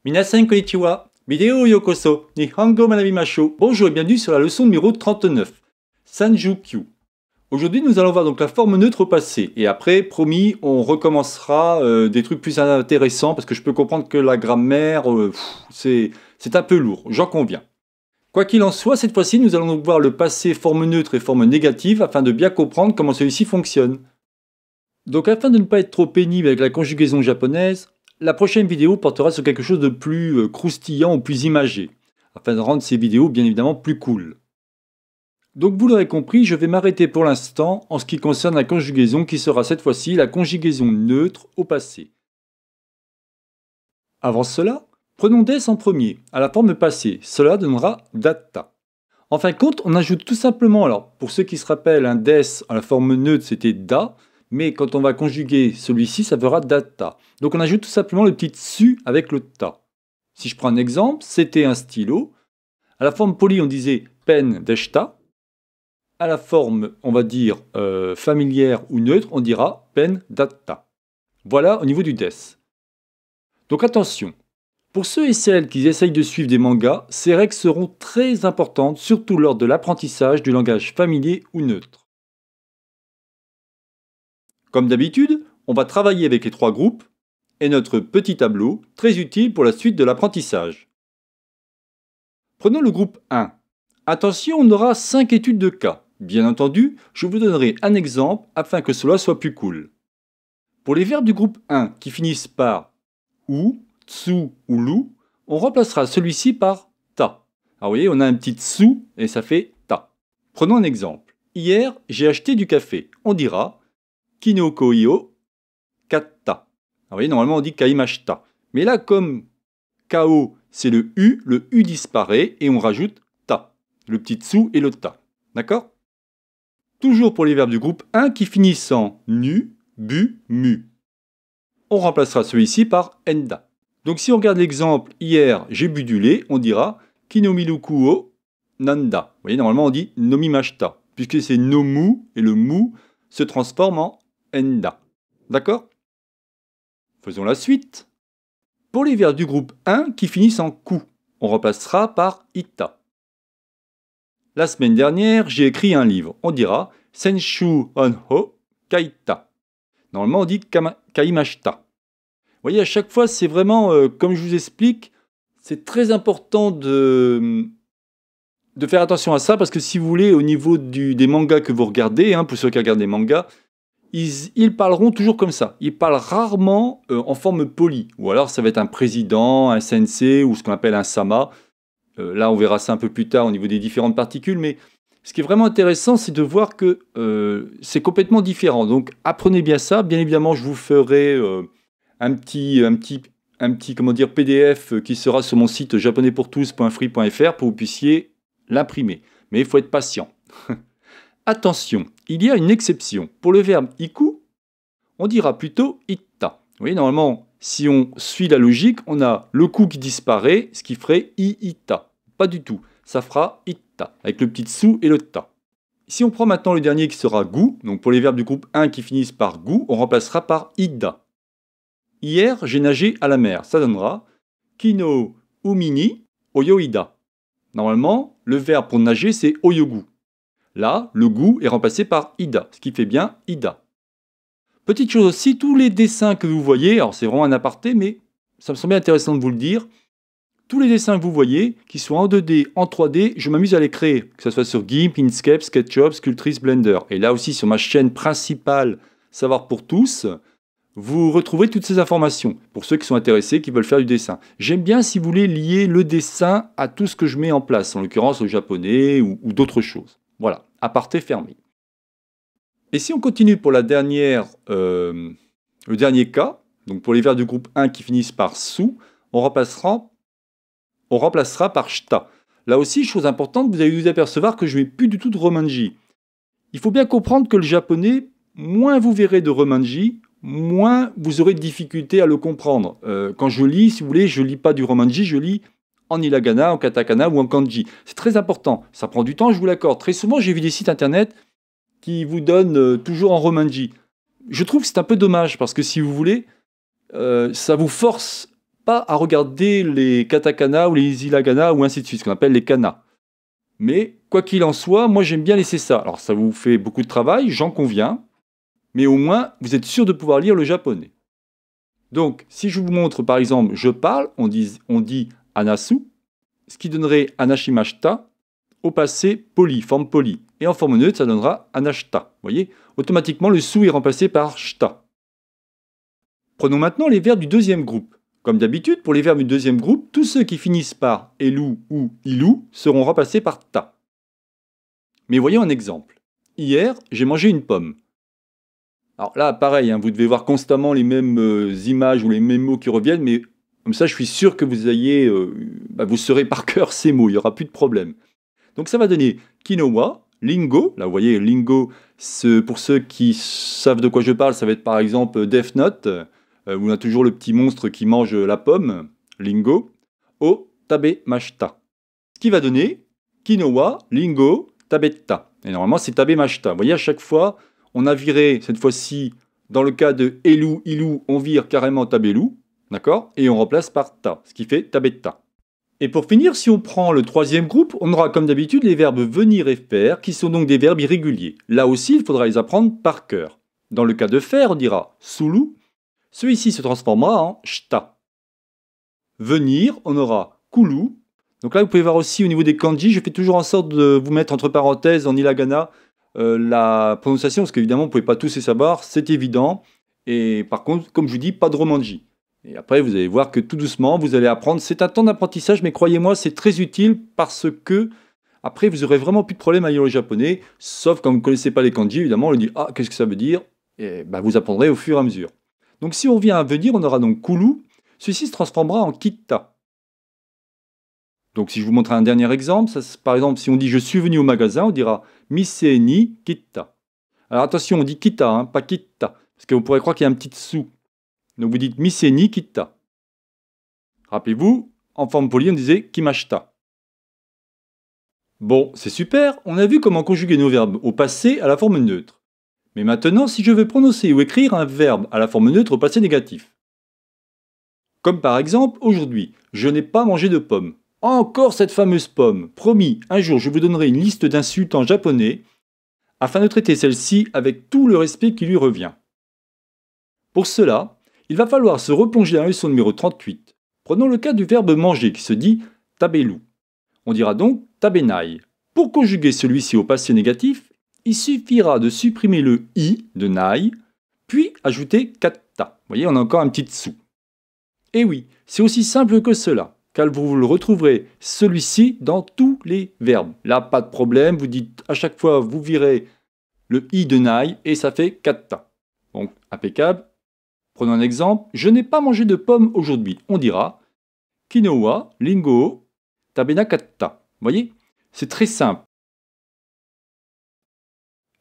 Minasan konnichiwa, vidéo yokoso, Nihongo manabimashou. Bonjour et bienvenue sur la leçon numéro 39, Sanjukyu. Aujourd'hui nous allons voir donc la forme neutre au passé et après, promis, on recommencera des trucs plus intéressants parce que je peux comprendre que la grammaire, c'est un peu lourd, j'en conviens. Quoi qu'il en soit, cette fois-ci nous allons donc voir le passé, forme neutre et forme négative afin de bien comprendre comment celui-ci fonctionne. Donc afin de ne pas être trop pénible avec la conjugaison japonaise, la prochaine vidéo portera sur quelque chose de plus croustillant ou plus imagé, afin de rendre ces vidéos bien évidemment plus cool. Donc vous l'aurez compris, je vais m'arrêter pour l'instant en ce qui concerne la conjugaison qui sera cette fois-ci la conjugaison neutre au passé. Avant cela, prenons des en premier, à la forme passée, cela donnera datta. En fin de compte, on ajoute tout simplement, alors pour ceux qui se rappellent, un des à la forme neutre c'était da, mais quand on va conjuguer celui-ci, ça fera datta. Donc on ajoute tout simplement le petit tsu avec le ta. Si je prends un exemple, c'était un stylo. À la forme polie, on disait pen deshita. À la forme, on va dire familière ou neutre, on dira pen datta. Voilà au niveau du des. Donc attention, pour ceux et celles qui essayent de suivre des mangas, ces règles seront très importantes, surtout lors de l'apprentissage du langage familier ou neutre. Comme d'habitude, on va travailler avec les trois groupes et notre petit tableau, très utile pour la suite de l'apprentissage. Prenons le groupe 1. Attention, on aura 5 études de cas. Bien entendu, je vous donnerai un exemple afin que cela soit plus cool. Pour les verbes du groupe 1 qui finissent par ou, tsu ou lu, on remplacera celui-ci par ta. Alors vous voyez, on a un petit tsu et ça fait ta. Prenons un exemple. Hier, j'ai acheté du café. On dira Kinoko io katta. Alors, vous voyez, normalement on dit kaimashita. Mais là, comme kao c'est le U disparaît et on rajoute ta. Le petit tsu et le ta. D'accord? Toujours pour les verbes du groupe 1 qui finissent en nu, bu, mu. On remplacera celui-ci par enda. Donc si on regarde l'exemple, hier j'ai bu du lait, on dira kinomiruku o nanda. Vous voyez, normalement on dit nomimashita, puisque c'est nomu et le mu se transforme en enda. D'accord? Faisons la suite. Pour les verbes du groupe 1 qui finissent en ku, on remplacera par ita. La semaine dernière, j'ai écrit un livre. On dira Senshu onho kaita. Normalement, on dit kaimashita. Vous voyez, à chaque fois, c'est vraiment, comme je vous explique, c'est très important de faire attention à ça, parce que si vous voulez, au niveau des mangas que vous regardez, pour ceux qui regardent des mangas, ils parleront toujours comme ça. Ils parlent rarement en forme polie. Ou alors, ça va être un président, un sensei, ou ce qu'on appelle un sama. Là, on verra ça un peu plus tard au niveau des différentes particules, mais ce qui est vraiment intéressant, c'est de voir que c'est complètement différent. Donc, apprenez bien ça. Bien évidemment, je vous ferai un petit comment dire, PDF qui sera sur mon site japonaispourtous.free.fr pour que vous puissiez l'imprimer. Mais il faut être patient. Attention, il y a une exception. Pour le verbe iku, on dira plutôt itta. Vous voyez, normalement, si on suit la logique, on a le ku qui disparaît, ce qui ferait iita. Pas du tout. Ça fera itta, avec le petit tsu et le ta. Si on prend maintenant le dernier qui sera gu, donc pour les verbes du groupe 1 qui finissent par gu, on remplacera par ida. Hier, j'ai nagé à la mer. Ça donnera kino umini oyoida. Normalement, le verbe pour nager, c'est oyogu. Là, le gu est remplacé par ida, ce qui fait bien ida. Petite chose aussi, tous les dessins que vous voyez, alors c'est vraiment un aparté, mais ça me semblait intéressant de vous le dire. Tous les dessins que vous voyez, qu'ils soient en 2D, en 3D, je m'amuse à les créer, que ce soit sur GIMP, Inkscape, SketchUp, Sculptris, Blender. Et là aussi, sur ma chaîne principale, Savoir pour tous, vous retrouverez toutes ces informations, pour ceux qui sont intéressés, qui veulent faire du dessin. J'aime bien, si vous voulez, lier le dessin à tout ce que je mets en place, en l'occurrence au japonais ou d'autres choses. Voilà, aparté fermé. Et si on continue pour le dernier cas, donc pour les verbes du groupe 1 qui finissent par su, on remplacera par shita. Là aussi, chose importante, vous allez vous apercevoir que je ne mets plus du tout de romanji. Il faut bien comprendre que le japonais, moins vous verrez de romanji, moins vous aurez de difficulté à le comprendre. Quand je lis, si vous voulez, je ne lis pas du romanji, je lis en hiragana, en katakana ou en kanji. C'est très important. Ça prend du temps, je vous l'accorde. Très souvent, j'ai vu des sites internet qui vous donnent toujours en romanji. Je trouve que c'est un peu dommage parce que si vous voulez, ça vous force pas à regarder les katakana ou les hiragana ou ainsi de suite, ce qu'on appelle les kana. Mais quoi qu'il en soit, moi j'aime bien laisser ça. Alors ça vous fait beaucoup de travail, j'en conviens, mais au moins vous êtes sûr de pouvoir lire le japonais. Donc si je vous montre par exemple je parle, on dit anasu, ce qui donnerait anashimashita, au passé poli, forme polie. Et en forme neutre, ça donnera anashita. Vous voyez, automatiquement le su est remplacé par shita. Prenons maintenant les verbes du deuxième groupe. Comme d'habitude, pour les verbes du deuxième groupe, tous ceux qui finissent par elu ou ilu seront remplacés par ta. Mais voyons un exemple. Hier, j'ai mangé une pomme. Alors là, pareil, vous devez voir constamment les mêmes images ou les mêmes mots qui reviennent, mais comme ça, je suis sûr que vous saurez par cœur ces mots, il n'y aura plus de problème. Donc ça va donner quinoa, lingo. Là, vous voyez, lingo, pour ceux qui savent de quoi je parle, ça va être par exemple Death Note, où on a toujours le petit monstre qui mange la pomme, lingo, o tabemashita. Ce qui va donner quinoa, lingo, tabetta. Et normalement, c'est tabemashita. Vous voyez, à chaque fois, on a viré, cette fois-ci, dans le cas de elu, ilu, on vire carrément tabelu, d'accord? Et on remplace par ta, ce qui fait tabetta. Et pour finir, si on prend le troisième groupe, on aura comme d'habitude les verbes venir et faire, qui sont donc des verbes irréguliers. Là aussi, il faudra les apprendre par cœur. Dans le cas de faire, on dira sulu. Celui-ci se transformera en shita. Venir, on aura kulu. Donc là, vous pouvez voir aussi au niveau des kanji, je fais toujours en sorte de vous mettre entre parenthèses en hiragana la prononciation, parce qu'évidemment, vous ne pouvez pas tous les savoir, c'est évident. Et par contre, comme je vous dis, pas de romanji. Et après, vous allez voir que tout doucement, vous allez apprendre. C'est un temps d'apprentissage, mais croyez-moi, c'est très utile parce que après, vous aurez vraiment plus de problème à lire le japonais, sauf quand vous ne connaissez pas les kanji, évidemment, on lui dit « Ah, qu'est-ce que ça veut dire ?» Et vous apprendrez au fur et à mesure. Donc si on revient à venir, on aura donc kulu. Ceci se transformera en kita. Donc si je vous montre un dernier exemple, par exemple, si on dit « Je suis venu au magasin », on dira « Mise ni kita ». Alors attention, on dit « kita », pas « kita », parce que vous pourrez croire qu'il y a un petit sou. Donc vous dites mise ni kita. Rappelez-vous, en forme polie, on disait kimashita. Bon, c'est super, on a vu comment conjuguer nos verbes au passé à la forme neutre. Mais maintenant, si je veux prononcer ou écrire un verbe à la forme neutre au passé négatif. Comme par exemple, aujourd'hui, je n'ai pas mangé de pommes. Encore cette fameuse pomme. Promis, un jour, je vous donnerai une liste d'insultes en japonais afin de traiter celle-ci avec tout le respect qui lui revient. Pour cela, il va falloir se replonger dans la leçon numéro 38. Prenons le cas du verbe manger qui se dit tabelu. On dira donc tabenai. Pour conjuguer celui-ci au passé négatif, il suffira de supprimer le i de nai, puis ajouter katta. Vous voyez, on a encore un petit sou. Et oui, c'est aussi simple que cela, car vous le retrouverez celui-ci dans tous les verbes. Là, pas de problème, vous dites à chaque fois, vous virez le i de nai et ça fait katta. Donc, impeccable. Prenons un exemple, je n'ai pas mangé de pommes aujourd'hui. On dira quinoa, lingo, tabenakatta. Vous voyez, c'est très simple.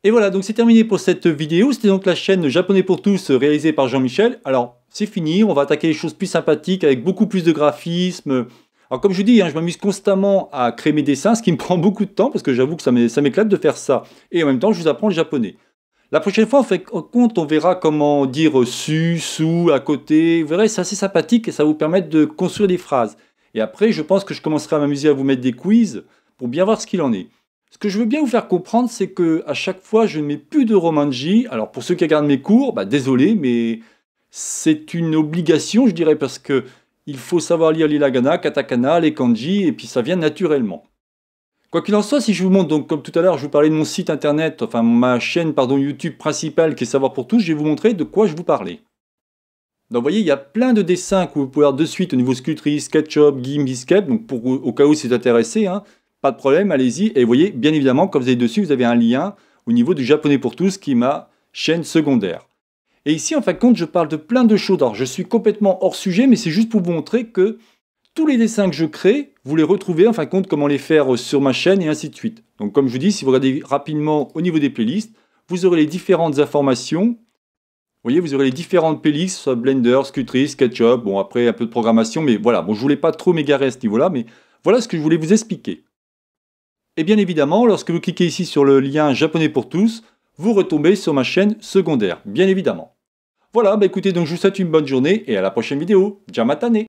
Et voilà, donc c'est terminé pour cette vidéo. C'était donc la chaîne Japonais pour tous réalisée par Jean-Michel. Alors, c'est fini, on va attaquer les choses plus sympathiques avec beaucoup plus de graphisme. Alors, comme je vous dis, je m'amuse constamment à créer mes dessins, ce qui me prend beaucoup de temps parce que j'avoue que ça m'éclate de faire ça. Et en même temps, je vous apprends le japonais. La prochaine fois, on verra comment dire su, sous, à côté. Vous verrez, c'est assez sympathique et ça va vous permettre de construire des phrases. Et après, je pense que je commencerai à m'amuser à vous mettre des quiz pour bien voir ce qu'il en est. Ce que je veux bien vous faire comprendre, c'est que à chaque fois, je ne mets plus de romanji. Alors pour ceux qui regardent mes cours, désolé, mais c'est une obligation, je dirais, parce que il faut savoir lire l'hiragana, katakana, les kanji, et puis ça vient naturellement. Quoi qu'il en soit, si je vous montre, donc comme tout à l'heure, je vous parlais de mon site internet, enfin ma chaîne YouTube principale qui est Savoir pour tous, je vais vous montrer de quoi je vous parlais. Donc vous voyez, il y a plein de dessins que vous pouvez voir de suite au niveau Sculptris, SketchUp, GIMP, Inkscape, donc au cas où c'est intéressé, pas de problème, allez-y. Et vous voyez, bien évidemment, quand vous allez dessus, vous avez un lien au niveau du Japonais pour tous qui est ma chaîne secondaire. Et ici, en fin de compte, je parle de plein de choses. Alors je suis complètement hors sujet, mais c'est juste pour vous montrer que tous les dessins que je crée, vous les retrouvez en fin de compte comment les faire sur ma chaîne et ainsi de suite. Donc comme je vous dis, si vous regardez rapidement au niveau des playlists, vous aurez les différentes informations. Vous voyez, vous aurez les différentes playlists, soit Blender, Sculptris, SketchUp, bon après un peu de programmation, mais voilà, bon je voulais pas trop m'égarer à ce niveau-là, mais voilà ce que je voulais vous expliquer. Et bien évidemment, lorsque vous cliquez ici sur le lien Japonais pour tous, vous retombez sur ma chaîne secondaire, bien évidemment. Voilà, écoutez, donc je vous souhaite une bonne journée et à la prochaine vidéo. Jamatane!